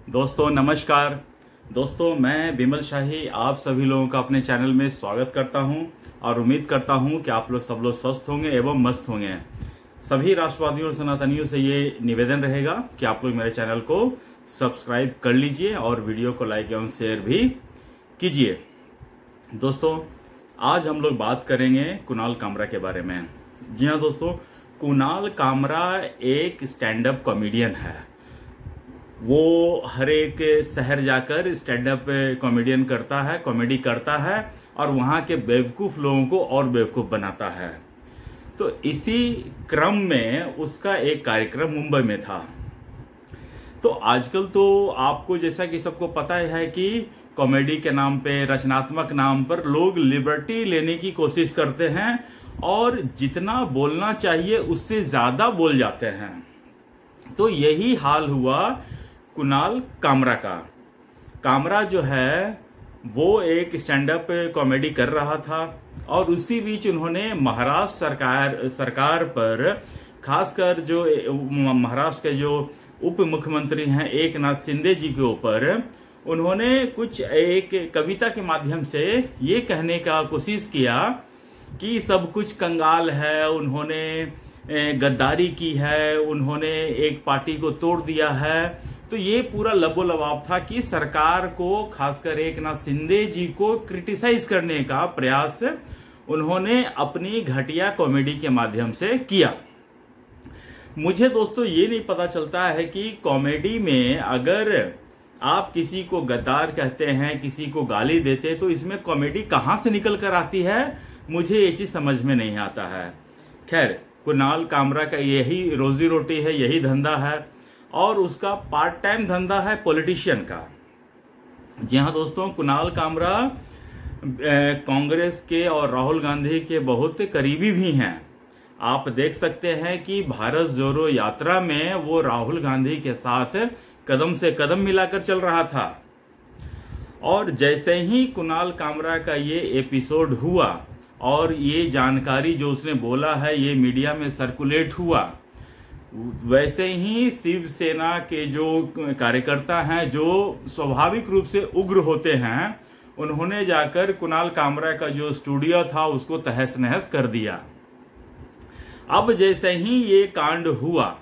दोस्तों नमस्कार। दोस्तों मैं बिमल शाही आप सभी लोगों का अपने चैनल में स्वागत करता हूं और उम्मीद करता हूं कि आप लोग सब लोग स्वस्थ होंगे एवं मस्त होंगे। सभी राष्ट्रवादियों और सनातनियों से ये निवेदन रहेगा कि आप लोग मेरे चैनल को सब्सक्राइब कर लीजिए और वीडियो को लाइक एवं शेयर भी कीजिए। दोस्तों आज हम लोग बात करेंगे कुणाल कामरा के बारे में। जी हाँ दोस्तों, कुणाल कामरा एक स्टैंड अप कॉमेडियन है। वो हर एक शहर जाकर स्टैंड अप कॉमेडियन करता है, कॉमेडी करता है और वहां के बेवकूफ लोगों को और बेवकूफ बनाता है। तो इसी क्रम में उसका एक कार्यक्रम मुंबई में था। तो आजकल तो आपको जैसा कि सबको पता है कि कॉमेडी के नाम पे, रचनात्मक नाम पर लोग लिबर्टी लेने की कोशिश करते हैं और जितना बोलना चाहिए उससे ज्यादा बोल जाते हैं। तो यही हाल हुआ कुणाल कामरा का। कामरा जो है वो एक स्टैंड अप कॉमेडी कर रहा था और उसी बीच उन्होंने महाराष्ट्र सरकार पर, खासकर जो महाराष्ट्र के जो उप मुख्यमंत्री हैं एकनाथ शिंदे जी के ऊपर उन्होंने कुछ एक कविता के माध्यम से ये कहने का कोशिश किया कि सब कुछ कंगाल है, उन्होंने गद्दारी की है, उन्होंने एक पार्टी को तोड़ दिया है। तो ये पूरा लबोलबाब था कि सरकार को, खासकर एकनाथ शिंदे जी को क्रिटिसाइज करने का प्रयास उन्होंने अपनी घटिया कॉमेडी के माध्यम से किया। मुझे दोस्तों ये नहीं पता चलता है कि कॉमेडी में अगर आप किसी को गद्दार कहते हैं, किसी को गाली देते हैं, तो इसमें कॉमेडी कहां से निकल कर आती है, मुझे ये चीज समझ में नहीं आता है। खैर, कुणाल कामरा का यही रोजी रोटी है, यही धंधा है और उसका पार्ट टाइम धंधा है पॉलिटिशियन का। जी हाँ दोस्तों, कुणाल कामरा कांग्रेस के और राहुल गांधी के बहुत करीबी भी हैं। आप देख सकते हैं कि भारत जोड़ो यात्रा में वो राहुल गांधी के साथ कदम से कदम मिलाकर चल रहा था। और जैसे ही कुणाल कामरा का ये एपिसोड हुआ और ये जानकारी जो उसने बोला है ये मीडिया में सर्कुलेट हुआ, वैसे ही शिवसेना के जो कार्यकर्ता हैं जो स्वाभाविक रूप से उग्र होते हैं, उन्होंने जाकर कुणाल कामरा का जो स्टूडियो था उसको तहस नहस कर दिया। अब जैसे ही ये कांड हुआ,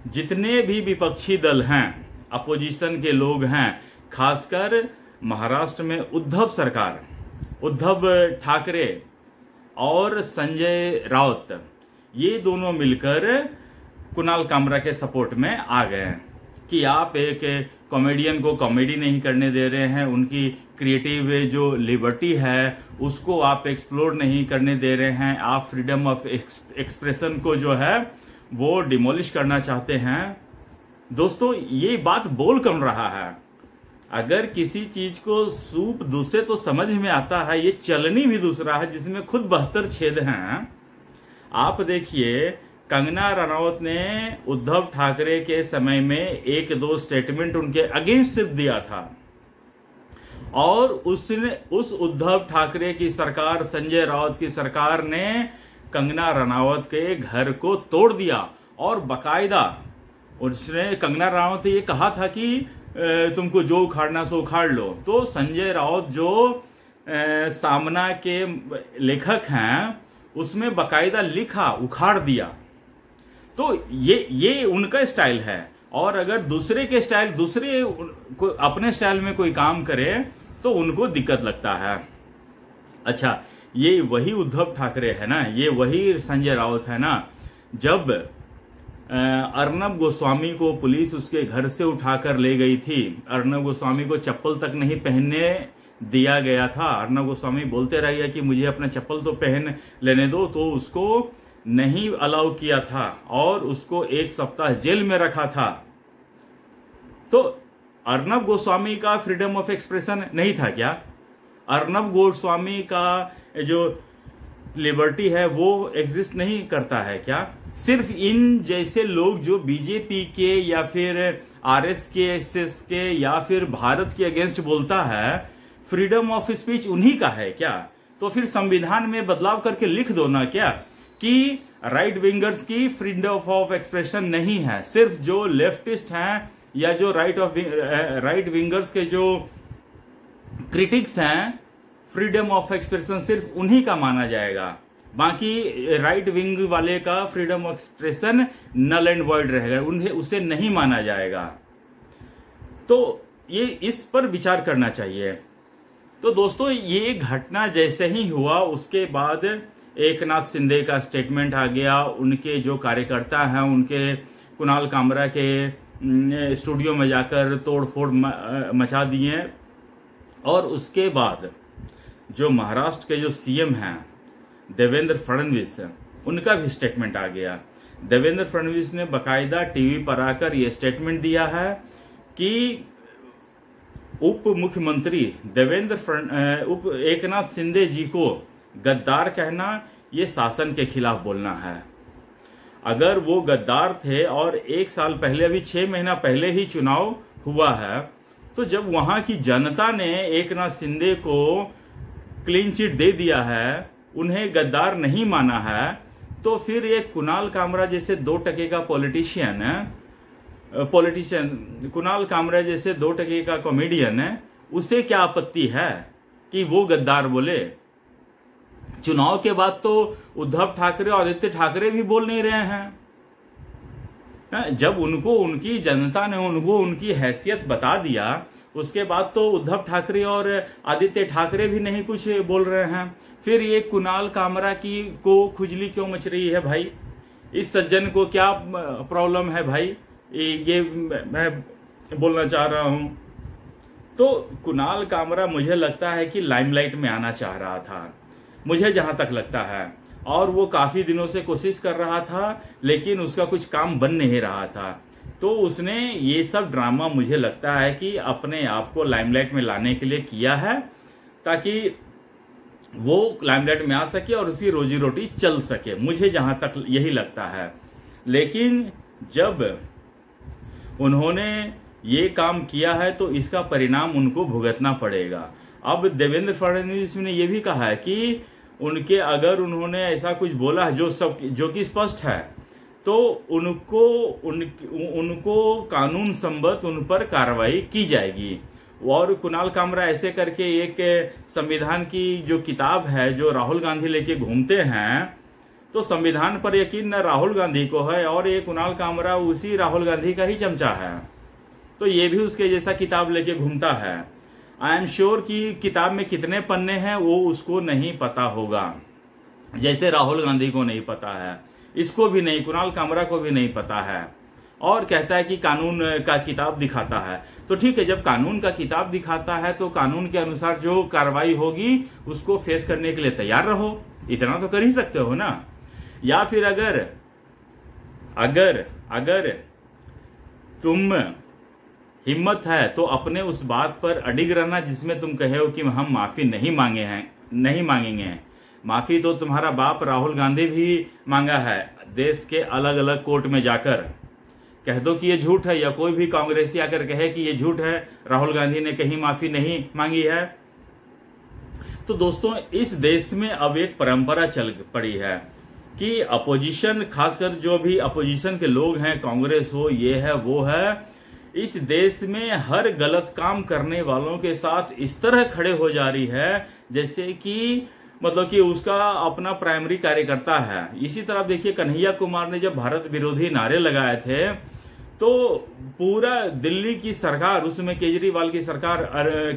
जितने भी विपक्षी दल हैं, अपोजिशन के लोग हैं, खासकर महाराष्ट्र में उद्धव ठाकरे और संजय राउत, ये दोनों मिलकर कुणाल कामरा के सपोर्ट में आ गए कि आप एक कॉमेडियन को कॉमेडी नहीं करने दे रहे हैं, उनकी क्रिएटिव जो लिबर्टी है उसको आप एक्सप्लोर नहीं करने दे रहे हैं, आप फ्रीडम ऑफ एक्सप्रेशन को जो है वो डिमोलिश करना चाहते हैं। दोस्तों ये बात बोल कम रहा है। अगर किसी चीज को सूप दूसरे तो समझ में आता है, ये चलनी भी दूसरा है जिसमें खुद 72 छेद हैं। आप देखिए, कंगना रनौत ने उद्धव ठाकरे के समय में एक दो स्टेटमेंट उनके अगेंस्ट दिया था और उस उद्धव ठाकरे की सरकार, संजय राउत की सरकार ने कंगना रनौत के घर को तोड़ दिया और बकायदा उसने, कंगना रनौत ने ये कहा था कि तुमको जो उखाड़ना सो उखाड़ लो। तो संजय राउत जो सामना के लेखक हैं उसमें बकायदा लिखा, उखाड़ दिया। तो ये उनका स्टाइल है। और अगर दूसरे के स्टाइल, दूसरे को अपने स्टाइल में कोई काम करे तो उनको दिक्कत लगता है। अच्छा, ये वही उद्धव ठाकरे है ना, ये वही संजय राउत है ना, जब अर्नब गोस्वामी को पुलिस उसके घर से उठाकर ले गई थी, अर्नब गोस्वामी को चप्पल तक नहीं पहनने दिया गया था। अर्नब गोस्वामी बोलते रह गया कि मुझे अपना चप्पल तो पहन लेने दो, तो उसको नहीं अलाउ किया था और उसको 1 सप्ताह जेल में रखा था। तो अर्नब गोस्वामी का फ्रीडम ऑफ एक्सप्रेशन नहीं था क्या? अर्नब गोस्वामी का जो लिबर्टी है वो एग्जिस्ट नहीं करता है क्या? सिर्फ इन जैसे लोग जो बीजेपी के या फिर आरएसएस के या फिर भारत के अगेंस्ट बोलता है, फ्रीडम ऑफ स्पीच उन्हीं का है क्या? तो फिर संविधान में बदलाव करके लिख दो ना क्या कि राइट विंगर्स की फ्रीडम ऑफ एक्सप्रेशन नहीं है, सिर्फ जो लेफ्टिस्ट हैं या जो राइट विंगर्स के जो क्रिटिक्स हैं, फ्रीडम ऑफ एक्सप्रेशन सिर्फ उन्हीं का माना जाएगा। बाकी राइट विंग वाले का freedom of expression null and void रहेगा, उन्हें उसे नहीं माना जाएगा। तो ये इस पर विचार करना चाहिए। तो दोस्तों, ये घटना जैसे ही हुआ उसके बाद एकनाथ शिंदे का स्टेटमेंट आ गया। उनके जो कार्यकर्ता हैं उनके कुणाल कामरा के स्टूडियो में जाकर तोड़फोड़ मचा दिए। और उसके बाद जो महाराष्ट्र के जो सीएम हैं देवेंद्र फडणवीस, उनका भी स्टेटमेंट आ गया। देवेंद्र फडणवीस ने बकायदा टीवी पर आकर यह स्टेटमेंट दिया है कि उप मुख्यमंत्री एकनाथ शिंदे जी को गद्दार कहना ये शासन के खिलाफ बोलना है। अगर वो गद्दार थे और 1 साल पहले, अभी 6 महीना पहले ही चुनाव हुआ है, तो जब वहां की जनता ने एकनाथ शिंदे को क्लीन चिट दे दिया है, उन्हें गद्दार नहीं माना है, तो फिर ये कुणाल कामरा जैसे 2 टके का पॉलिटिशियन कुणाल कामरा जैसे 2 टके का कॉमेडियन है, उसे क्या आपत्ति है कि वो गद्दार बोले। चुनाव के बाद तो उद्धव ठाकरे और आदित्य ठाकरे भी बोल नहीं रहे हैं। जब उनको उनकी जनता ने उनको उनकी हैसियत बता दिया, उसके बाद तो उद्धव ठाकरे और आदित्य ठाकरे भी नहीं कुछ बोल रहे हैं। फिर ये कुणाल कामरा की को खुजली क्यों मच रही है भाई? इस सज्जन को क्या प्रॉब्लम है भाई? ये मैं बोलना चाह रहा हूं। तो कुणाल कामरा मुझे लगता है कि लाइमलाइट में आना चाह रहा था, मुझे जहां तक लगता है, और वो काफी दिनों से कोशिश कर रहा था, लेकिन उसका कुछ काम बन नहीं रहा था। तो उसने ये सब ड्रामा मुझे लगता है कि अपने आप को लाइमलाइट में लाने के लिए किया है, ताकि वो लाइमलाइट में आ सके और उसकी रोजी रोटी चल सके, मुझे जहां तक यही लगता है। लेकिन जब उन्होंने ये काम किया है तो इसका परिणाम उनको भुगतना पड़ेगा। अब देवेंद्र फडणवीस ने यह भी कहा है कि उनके अगर उन्होंने ऐसा कुछ बोला जो कि स्पष्ट है, तो उनको कानून संबद्ध उन पर कार्रवाई की जाएगी। और कुणाल कामरा ऐसे करके एक संविधान की जो किताब है जो राहुल गांधी लेके घूमते हैं, तो संविधान पर यकीन न राहुल गांधी को है, और ये कुणाल कामरा उसी राहुल गांधी का ही चमचा है, तो ये भी उसके जैसा किताब लेके घूमता है। आई एम श्योर कि किताब में कितने पन्ने हैं वो उसको नहीं पता होगा, जैसे राहुल गांधी को नहीं पता है, इसको भी नहीं, कुणाल कामरा को भी नहीं पता है। और कहता है कि कानून का किताब दिखाता है। तो ठीक है, जब कानून का किताब दिखाता है तो कानून के अनुसार जो कार्रवाई होगी उसको फेस करने के लिए तैयार रहो, इतना तो कर ही सकते हो ना। या फिर अगर तुम हिम्मत है तो अपने उस बात पर अडिग रहना जिसमें तुम कहे हो कि हम माफी नहीं मांगेंगे। माफी तो तुम्हारा बाप राहुल गांधी भी मांगा है, देश के अलग अलग कोर्ट में जाकर कह दो कि ये झूठ है, या कोई भी कांग्रेसी आकर कहे कि ये झूठ है, राहुल गांधी ने कहीं माफी नहीं मांगी है। तो दोस्तों, इस देश में अब एक परंपरा चल पड़ी है कि अपोजिशन, खासकर जो भी अपोजिशन के लोग हैं, कांग्रेस हो, ये है वो है, इस देश में हर गलत काम करने वालों के साथ इस तरह खड़े हो जा रही है जैसे कि मतलब कि उसका अपना प्राइमरी कार्यकर्ता है। इसी तरह देखिए, कन्हैया कुमार ने जब भारत विरोधी नारे लगाए थे तो पूरा दिल्ली की सरकार, उसमें केजरीवाल की सरकार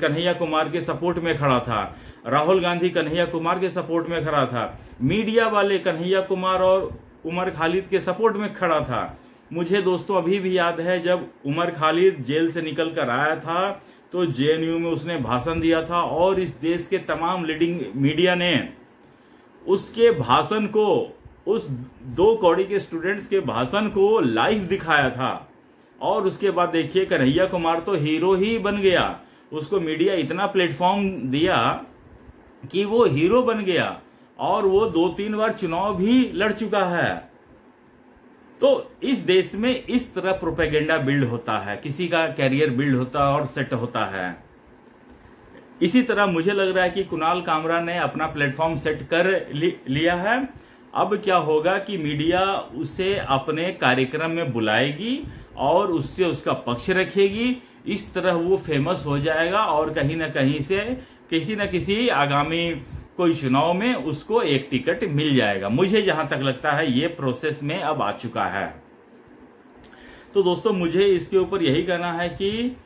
कन्हैया कुमार के सपोर्ट में खड़ा था, राहुल गांधी कन्हैया कुमार के सपोर्ट में खड़ा था, मीडिया वाले कन्हैया कुमार और उमर खालिद के सपोर्ट में खड़ा था। मुझे दोस्तों अभी भी याद है जब उमर खालिद जेल से निकल कर आया था तो जेएनयू में उसने भाषण दिया था, और इस देश के तमाम लीडिंग मीडिया ने उसके भाषण को, उस 2 कौड़ी के स्टूडेंट्स के भाषण को लाइव दिखाया था। और उसके बाद देखिए, कन्हैया कुमार तो हीरो ही बन गया, उसको मीडिया इतना प्लेटफॉर्म दिया कि वो हीरो बन गया, और वो 2-3 बार चुनाव भी लड़ चुका है। तो इस देश में इस तरह प्रोपेगेंडा बिल्ड होता है, किसी का कैरियर बिल्ड होता है और सेट होता है। इसी तरह मुझे लग रहा है कि कुणाल कामरा ने अपना प्लेटफॉर्म सेट कर लिया है। अब क्या होगा कि मीडिया उसे अपने कार्यक्रम में बुलाएगी और उससे उसका पक्ष रखेगी। इस तरह वो फेमस हो जाएगा और कहीं ना कहीं से किसी न किसी आगामी कोई चुनाव में उसको एक टिकट मिल जाएगा। मुझे जहां तक लगता है ये प्रोसेस में अब आ चुका है। तो दोस्तों मुझे इसके ऊपर यही कहना है कि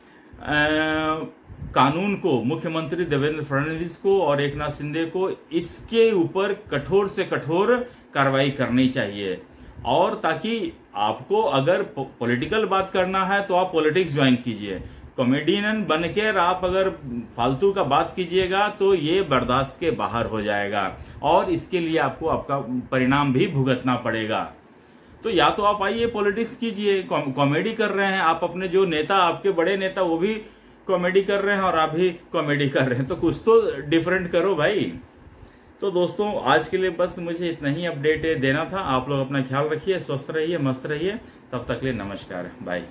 कानून को, मुख्यमंत्री देवेंद्र फडणवीस को और एकनाथ शिंदे को इसके ऊपर कठोर से कठोर कार्रवाई करनी चाहिए। और ताकि आपको अगर पॉलिटिकल बात करना है तो आप पॉलिटिक्स ज्वाइन कीजिए, कॉमेडियन बनकर आप अगर फालतू का बात कीजिएगा तो ये बर्दाश्त के बाहर हो जाएगा और इसके लिए आपको आपका परिणाम भी भुगतना पड़ेगा। तो या तो आप आइए पॉलिटिक्स कीजिए, कॉमेडी कर रहे हैं आप, अपने जो नेता, आपके बड़े नेता वो भी कॉमेडी कर रहे हैं और आप भी कॉमेडी कर रहे हैं, तो कुछ तो डिफरेंट करो भाई। तो दोस्तों आज के लिए बस मुझे इतना ही अपडेट देना था। आप लोग अपना ख्याल रखिए, स्वस्थ रहिए, मस्त रहिए। तब तक के लिए नमस्कार, बाय।